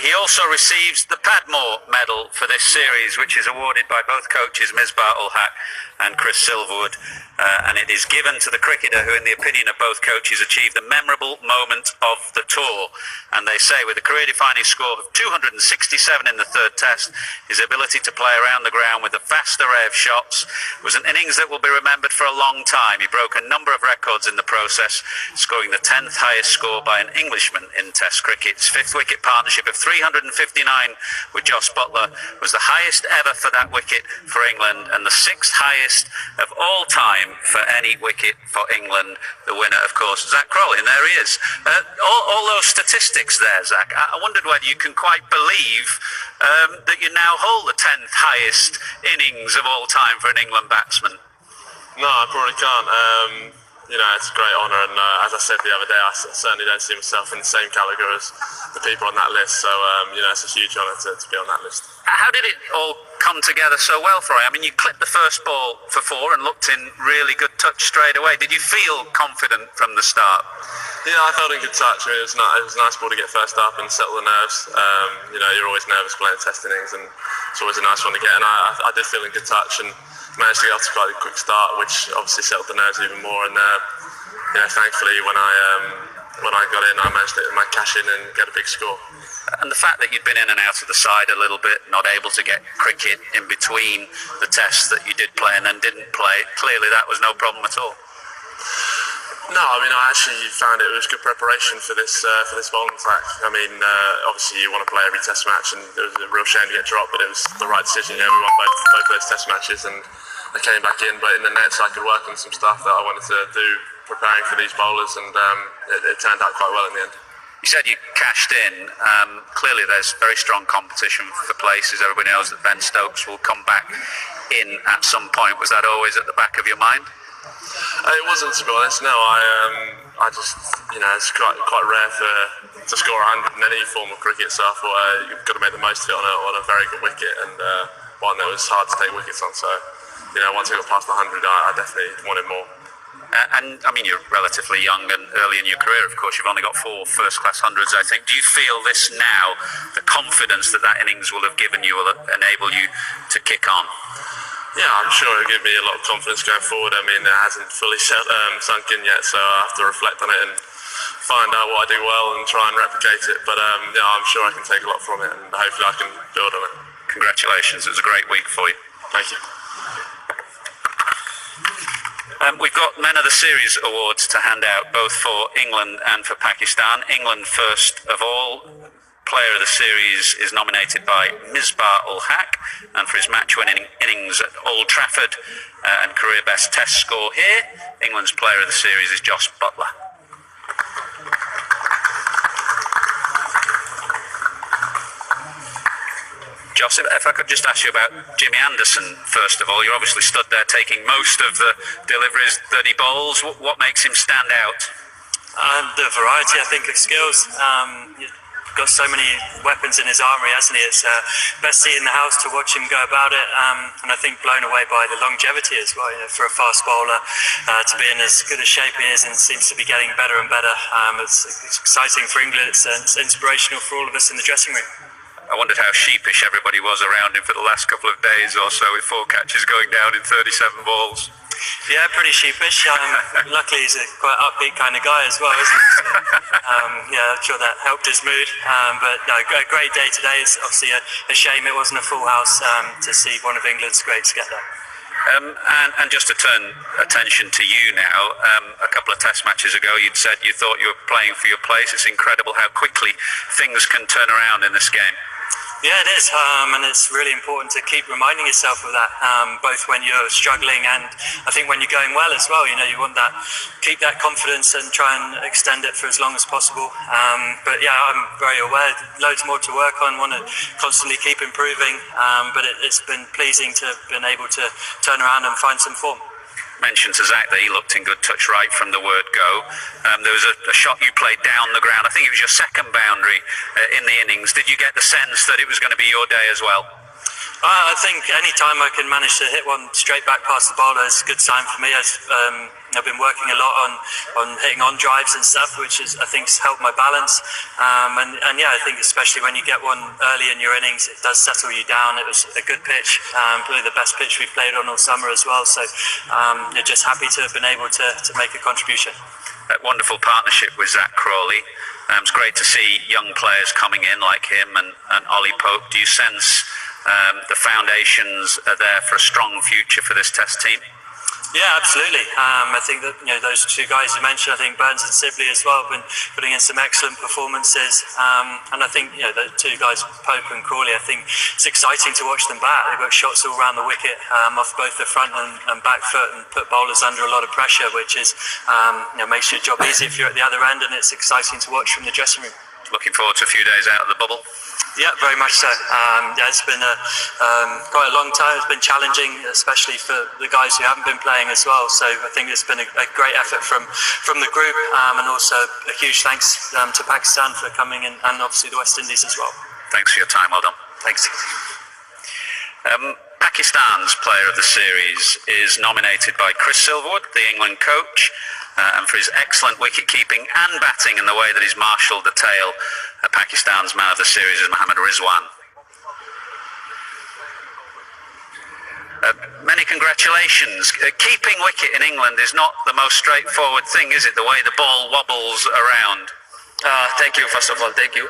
He also receives the Padmore Medal for this series, which is awarded by both coaches, Misbah-ul-Haq and Chris Silverwood, and it is given to the cricketer who, in the opinion of both coaches, achieved the memorable moment of the tour. And they say, with a career-defining score of 267 in the third test, his ability to play around the ground with a vast array of shots was an innings that will be remembered for a long time. He broke a number of records in the process, scoring the 10th highest score by an Englishman in Test cricket. His fifth wicket partnership of 359 with Jos Buttler was the highest ever for that wicket for England, and the sixth highest of all time for any wicket for England. The winner, of course, Zak Crowley, and there he is. All those statistics there, Zak, I wondered whether you can quite believe that you now hold the 10th highest innings of all time for an England batsman. No, I probably can't. It's a great honour, and as I said the other day, I certainly don't see myself in the same category as the people on that list, so it's a huge honour to be on that list. How did it all come together so well for you? I mean, you clipped the first ball for four and looked in really good touch straight away. Did you feel confident from the start? Yeah, I felt in good touch. I mean, it was a nice ball to get first up and settle the nerves. You're always nervous playing test innings, and it's always a nice one to get, and I did feel in good touch and managed to get off to quite a quick start, which obviously settled the nerves even more. And thankfully, when I got in, I managed to cash in and get a big score. And the fact that you'd been in and out of the side a little bit, not able to get cricket in between the tests that you did play and then didn't play, clearly that was no problem at all. No, I mean, I actually found it was good preparation for this bowling track. I mean, obviously you want to play every test match, and it was a real shame to get dropped, but it was the right decision. We won both those test matches, and I came back in, but in the nets I could work on some stuff that I wanted to do preparing for these bowlers, and it turned out quite well in the end. You said you cashed in. Clearly there's very strong competition for places. Everybody knows that Ben Stokes will come back in at some point. Was that always at the back of your mind? It wasn't, to be honest. No, I just, it's quite rare to score 100 in any form of cricket, so I thought you've got to make the most of it on a very good wicket, and one that was hard to take wickets on. So, once I got past the 100, I definitely wanted more. And I mean, you're relatively young and early in your career, of course. You've only got 4 first-class hundreds, I think. Do you feel this now, the confidence that innings will have given you, will enable you to kick on? Yeah, I'm sure it'll give me a lot of confidence going forward. I mean, it hasn't fully sunk in yet, so I have to reflect on it and find out what I do well and try and replicate it. But I'm sure I can take a lot from it, and hopefully I can build on it. Congratulations, it was a great week for you. Thank you. We've got Men of the Series awards to hand out, both for England and for Pakistan. England first of all. Player of the Series is nominated by Misbah-ul-Haq, and for his match-winning innings at Old Trafford and career best test score here, England's Player of the Series is Jos Buttler. Jos, if I could just ask you about Jimmy Anderson first of all. You're obviously stood there taking most of the deliveries that he bowls. What makes him stand out? The variety, I think, of skills. Got so many weapons in his armoury, hasn't he? It's best seat in the house to watch him go about it, and I think blown away by the longevity as well. For a fast bowler to be in as good a shape he is, and seems to be getting better and better. It's exciting for England. It's inspirational for all of us in the dressing room. I wondered how sheepish everybody was around him for the last couple of days or so, with 4 catches going down in 37 balls. Yeah, pretty sheepish. Luckily, he's a quite upbeat kind of guy as well, isn't he? So, I'm sure that helped his mood. But no, a great day today. It's obviously a shame it wasn't a full house to see one of England's greats get there. And just to turn attention to you now, a couple of test matches ago you'd said you thought you were playing for your place. It's incredible how quickly things can turn around in this game. Yeah, it is, and it's really important to keep reminding yourself of that, both when you're struggling and I think when you're going well as well. You want that, keep that confidence and try and extend it for as long as possible. But yeah, I'm very aware, loads more to work on, want to constantly keep improving, but it's been pleasing to have been able to turn around and find some form. Mentioned to Zak that he looked in good touch right from the word go. There was a shot you played down the ground. I think it was your second boundary in the innings. Did you get the sense that it was going to be your day as well? I think any time I can manage to hit one straight back past the bowler is a good sign for me. I've been working a lot on hitting on drives and stuff, which is, I think, has helped my balance. And yeah, I think especially when you get one early in your innings, it does settle you down. It was a good pitch, probably the best pitch we've played on all summer as well. So you're just happy to have been able to make a contribution. That wonderful partnership with Zach Crawley. It's great to see young players coming in like him and Ollie Pope. Do you sense the foundations are there for a strong future for this Test team? Yeah, absolutely. I think that those two guys you mentioned, I think Burns and Sibley as well, have been putting in some excellent performances. And I think the two guys, Pope and Crawley, I think it's exciting to watch them bat. They've got shots all around the wicket off both the front and back foot, and put bowlers under a lot of pressure, which is makes your job easy if you're at the other end, and it's exciting to watch from the dressing room. Looking forward to a few days out of the bubble. Yeah, very much so. It's been quite a long time. It's been challenging, especially for the guys who haven't been playing as well. So I think it's been a great effort from the group, and also a huge thanks to Pakistan for coming in, and obviously the West Indies as well. Thanks for your time. Well done. Thanks. Pakistan's player of the series is nominated by Chris Silverwood, the England coach, and for his excellent wicket-keeping and batting and the way that he's marshalled the tail. Pakistan's man of the series is Mohammad Rizwan. Many congratulations. Keeping wicket in England is not the most straightforward thing, is it? The way the ball wobbles around. Thank you, first of all, thank you.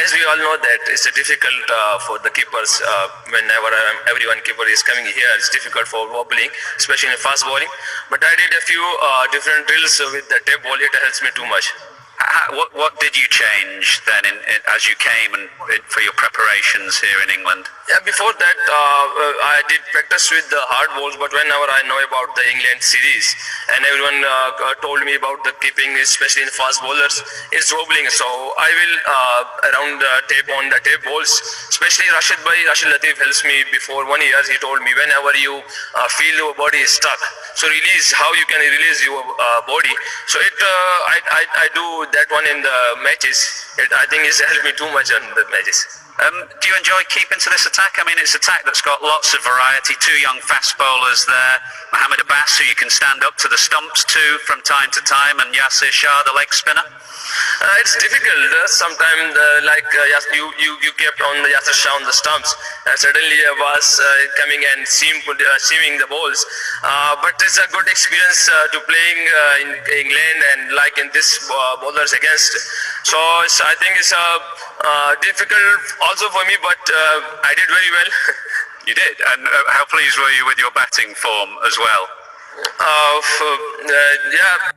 As we all know that it's difficult for the keepers whenever everyone keeper is coming here, it's difficult for wobbling, especially in fast bowling. But I did a few different drills with the tape ball, it helps me too much. What did you change then as you came and for your preparations here in England? Yeah, before that I did practice with the hard balls, but whenever I know about the England series and everyone told me about the keeping, especially in fast bowlers, it's wobbling. So I will around tape on the tape balls, especially Rashid Latif helps me. Before 1 year he told me whenever you feel your body is stuck, so release, how you can release your body. So I do that one in the matches. I think it's helped me too much on the matches. Do you enjoy keeping to this attack? I mean, it's an attack that's got lots of variety. Two young fast bowlers there, Mohammad Abbas, who you can stand up to the stumps to from time to time, and Yasir Shah, the leg spinner. It's difficult. Sometimes, you kept on the Yasir Shah on the stumps, and suddenly Abbas coming and seaming the balls. But it's a good experience to playing in England and like in this bowlers against. So I think it's difficult also for me, but I did very well. You did, and how pleased were you with your batting form as well? Yeah.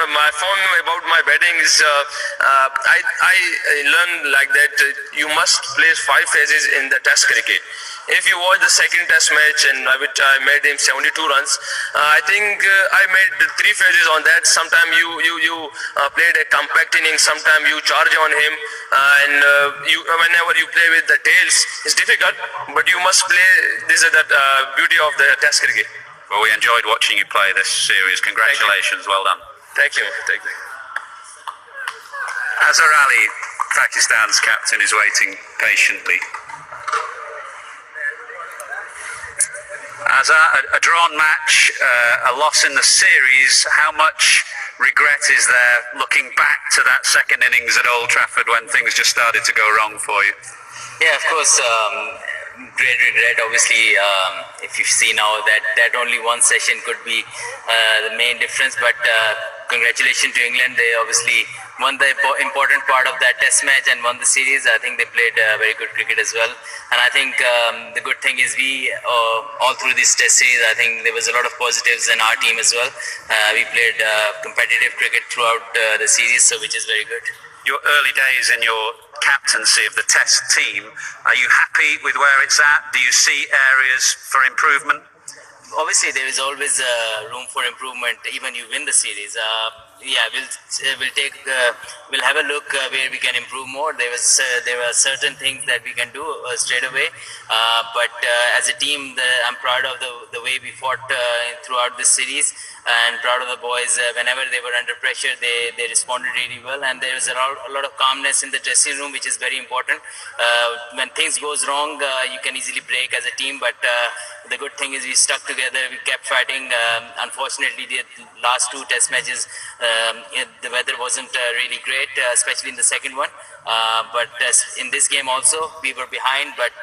My form about my batting is I learned like that you must play 5 phases in the Test cricket. If you watch the second Test match, and which I made him 72 runs, I think I made 3 phases on that. Sometimes you played a compact inning, sometimes you charge on him, and whenever you play with the tails, it's difficult, but you must play. This is the beauty of the Test cricket. Well, we enjoyed watching you play this series. Congratulations, well done. Thank you. Thank you. Azhar Ali, Pakistan's captain, is waiting patiently. Azhar, a drawn match, a loss in the series. How much regret is there looking back to that second innings at Old Trafford when things just started to go wrong for you? Yeah, of course. Great regret. Obviously, if you see now that only one session could be the main difference, but congratulations to England. They obviously won the important part of that Test match and won the series. I think they played very good cricket as well. And I think the good thing is we all through this Test series, I think there was a lot of positives in our team as well. We played competitive cricket throughout the series, so which is very good. Your early days in your captaincy of the Test team, are you happy with where it's at? Do you see areas for improvement? Obviously, there is always room for improvement. Even you win the series. We'll have a look where we can improve more. There are certain things that we can do straight away. But as a team, I'm proud of the way we fought throughout this series. and proud of the boys. Whenever they were under pressure, they responded really well, and there was a lot of calmness in the dressing room, which is very important. When things goes wrong, you can easily break as a team, but the good thing is we stuck together, we kept fighting. Unfortunately, the last two test matches, the weather wasn't really great, especially in the second one. But in this game also, we were behind, but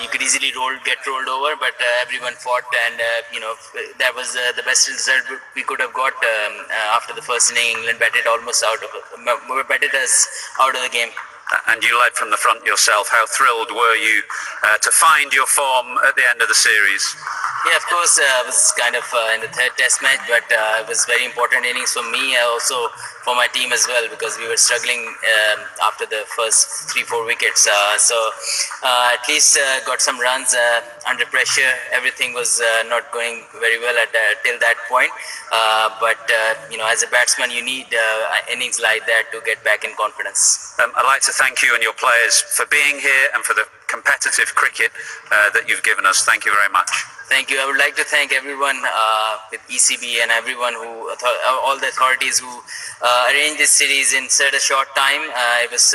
you could easily get rolled over. But everyone fought, and that was the best result we could have got after the first inning. England batted us out of the game. And you led from the front yourself. How thrilled were you to find your form at the end of the series? Yeah, of course, I was kind of in the third test match, but it was very important innings for me, also for my team as well, because we were struggling after the first 3-4 wickets. So at least got some runs under pressure. Everything was not going very well till that point. But as a batsman, you need innings like that to get back in confidence. I'd like to thank you and your players for being here and for the competitive cricket that you've given us. Thank you very much. Thank you. I would like to thank everyone with ECB and everyone all the authorities who arranged this series in such a short time. It was,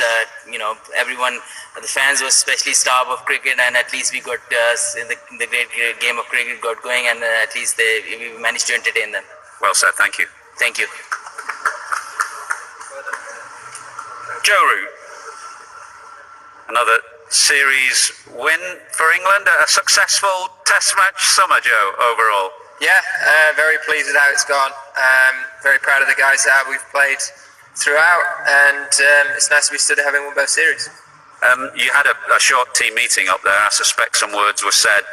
everyone, the fans were especially star of cricket, and at least we got the great game of cricket got going, and at least we managed to entertain them. Well said. Thank you. Thank you. Joe Root, another series win for England, a successful test match summer, Joe, overall. Yeah, very pleased with how it's gone. Very proud of the guys that we've played throughout, and it's nice to be stood having won both series. You had a short team meeting up there. I suspect some words were said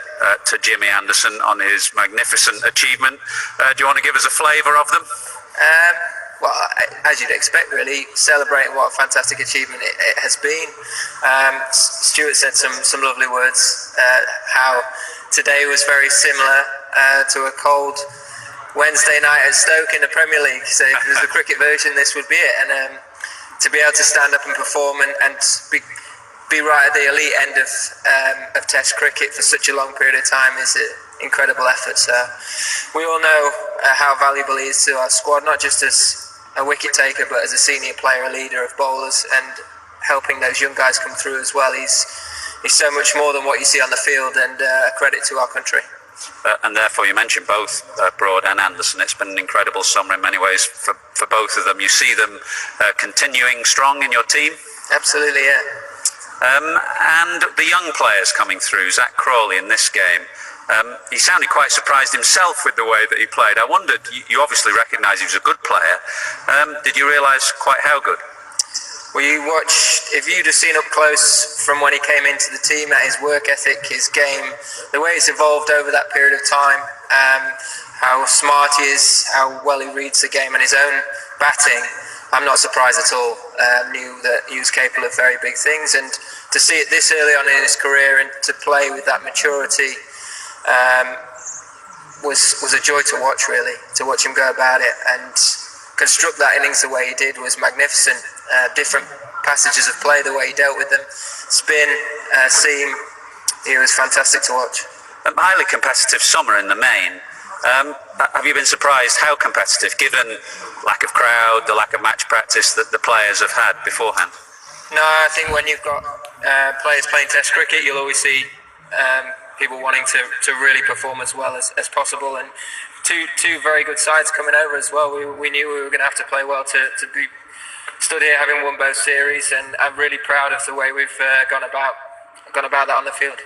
to Jimmy Anderson on his magnificent achievement. Do you want to give us a flavour of them? Well, as you'd expect, really, celebrating what a fantastic achievement it has been. Stuart said some lovely words, how today was very similar to a cold Wednesday night at Stoke in the Premier League. So if it was the cricket version, this would be it. And to be able to stand up and perform and be right at the elite end of Test cricket for such a long period of time is an incredible effort. So we all know how valuable he is to our squad, not just as a wicket taker, but as a senior player, a leader of bowlers, and helping those young guys come through as well. He's so much more than what you see on the field, and a credit to our country. And therefore, you mentioned both Broad and Anderson. It's been an incredible summer in many ways for both of them. You see them continuing strong in your team? Absolutely, yeah. And the young players coming through, Zach Crawley in this game, he sounded quite surprised himself with the way that he played. I wondered, you obviously recognise he was a good player. Did you realise quite how good? Well, if you'd have seen up close from when he came into the team, at his work ethic, his game, the way it's evolved over that period of time, how smart he is, how well he reads the game, and his own batting, I'm not surprised at all. Knew that he was capable of very big things, and to see it this early on in his career and to play with that maturity was a joy to watch, really. To watch him go about it and construct that innings the way he did was magnificent. Different passages of play, the way he dealt with them, spin, seam, it was fantastic to watch. A highly competitive summer in the main. Have you been surprised how competitive, given lack of crowd, the lack of match practice that the players have had beforehand? No, I think when you've got players playing Test cricket, you'll always see people wanting to really perform as well as possible, and two very good sides coming over as well. We knew we were going to have to play well to be stood here having won both series, and I'm really proud of the way we've gone about that on the field.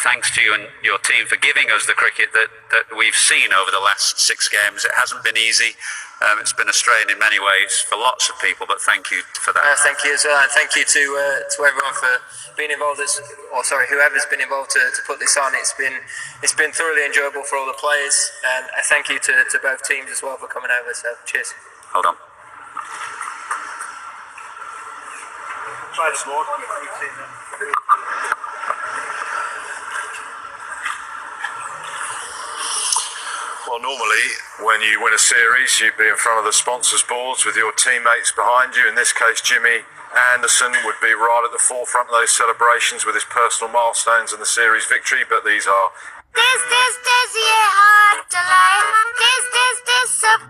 Thanks to you and your team for giving us the cricket that we've seen over the last 6 games. It hasn't been easy. It's been a strain in many ways for lots of people, but thank you for that. Thank you as well, and thank you to everyone for being involved. Whoever's been involved to put this on. It's been thoroughly enjoyable for all the players, and thank you to both teams as well for coming over. So cheers. Hold on. Try this one. Well, normally when you win a series, you'd be in front of the sponsors' boards with your teammates behind you. In this case, Jimmy Anderson would be right at the forefront of those celebrations with his personal milestones and the series victory, but these are टिस टिस टिस ये हाथ चलाए TISS टिस TISS सब